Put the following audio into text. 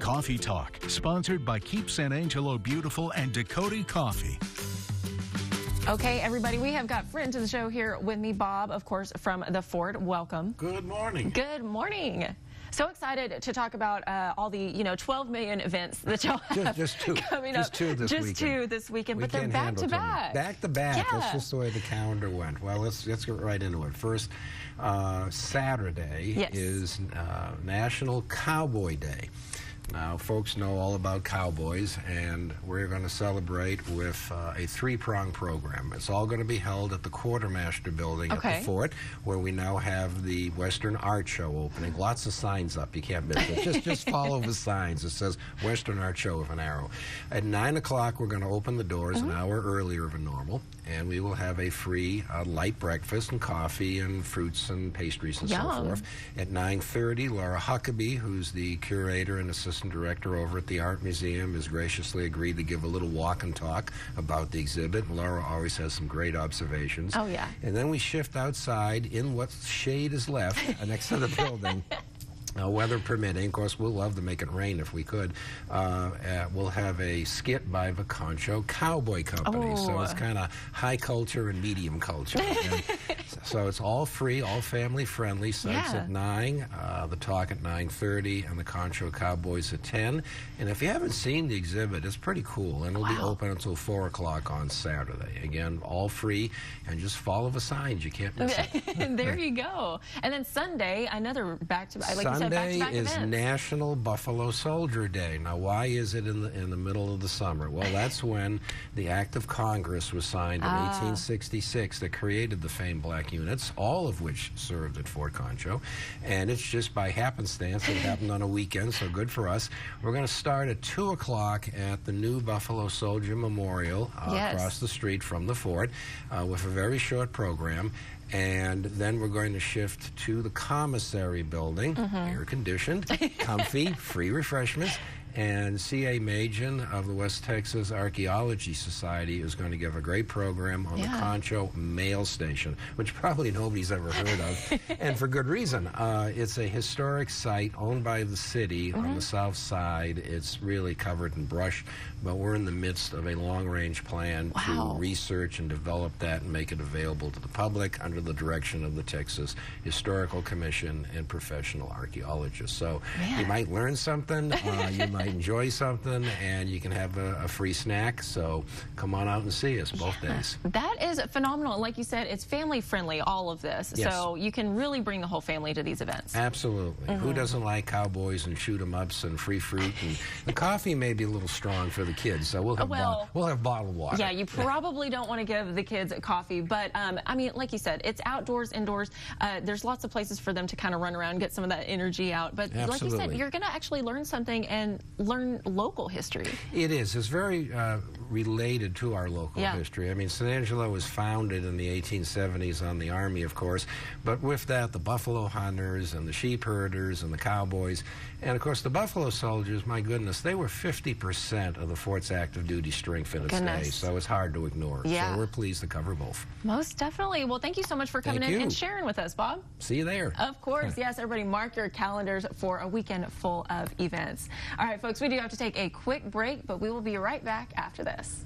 Coffee Talk, sponsored by Keep San Angelo Beautiful and Dakota Coffee. Okay, everybody, we have got friend to the show here with me, Bob, of course, from the Fort. Welcome. Good morning. Good morning. So excited to talk about all the 12 million events that y'all have just two. coming just up. Two this just weekend. Two this weekend, but they're back to back. Back to back. Yeah. That's just the way the calendar went. Well, let's get right into it. First, Saturday is National Cowboy Day. Now, folks know all about cowboys, and we're going to celebrate with a three-pronged program. It's all going to be held at the Quartermaster Building at the Fort, where we now have the Western Art Show opening. Lots of signs up. You can't miss it. Just follow the signs. It says Western Art Show with an arrow. At 9 o'clock, we're going to open the doors an hour earlier than normal, and we will have a free light breakfast and coffee and fruits and pastries and so forth. At 9:30, Laura Huckabee, who's the curator and assistant director over at the Art Museum, has graciously agreed to give a little walk and talk about the exhibit. Laura always has some great observations. Oh, yeah. And then we shift outside in what shade is left next to the building. Weather permitting, of course, we'll love to make it rain if we could. We'll have a skit by the Concho Cowboy Company. So it's kind of high culture and medium culture. So it's all free, all family friendly. Starts at 9, the talk at 9:30, and the Concho Cowboys at 10. And if you haven't seen the exhibit, it's pretty cool. And it'll be open until 4 o'clock on Saturday. Again, all free, and just follow the signs. You can't miss it. There you go. And then Sunday, another back-to-back, like you said, Sunday back-to-back is events. National Buffalo Soldier Day. Now, why is it in the middle of the summer? Well, that's when the Act of Congress was signed in 1866 that created the famed black units, all of which served at Fort Concho. And it's just by happenstance. It happened on a weekend, so good for us. We're going to start at 2 o'clock at the new Buffalo Soldier Memorial across the street from the Fort with a very short program. And then we're going to shift to the commissary building, air-conditioned, comfy, free refreshments. And C.A. Machen of the West Texas Archaeology Society is going to give a great program on the Concho Mail Station, which probably nobody's ever heard of, and for good reason. It's a historic site owned by the city on the south side. It's really covered in brush, but we're in the midst of a long-range plan to research and develop that and make it available to the public under the direction of the Texas Historical Commission and professional archaeologists. So you might learn something, you might enjoy something, and you can have a free snack. So come on out and see us both days. That is phenomenal. Like you said, it's family friendly, all of this. So you can really bring the whole family to these events. Absolutely. Who doesn't like cowboys and shoot 'em ups and free fruit? And the coffee may be a little strong for the kids, so we'll have bottled water. Yeah, you probably don't want to give the kids coffee, but I mean, like you said, it's outdoors, indoors. There's lots of places for them to kind of run around, get some of that energy out. But like you said, you're going to actually learn something and learn local history. It is. It's very related to our local history. I mean, San Angelo was founded in the 1870s on the Army, of course, but with that, the buffalo hunters and the sheep herders and the cowboys, and of course the buffalo soldiers, my goodness, they were 50% of the Fort's active duty strength in its day, so it's hard to ignore. So we're pleased to cover both. Most definitely. Well, thank you so much for coming in and sharing with us, Bob. See you there. Of course. Yes, everybody mark your calendars for a weekend full of events. All right, folks, we do have to take a quick break, but we will be right back after this.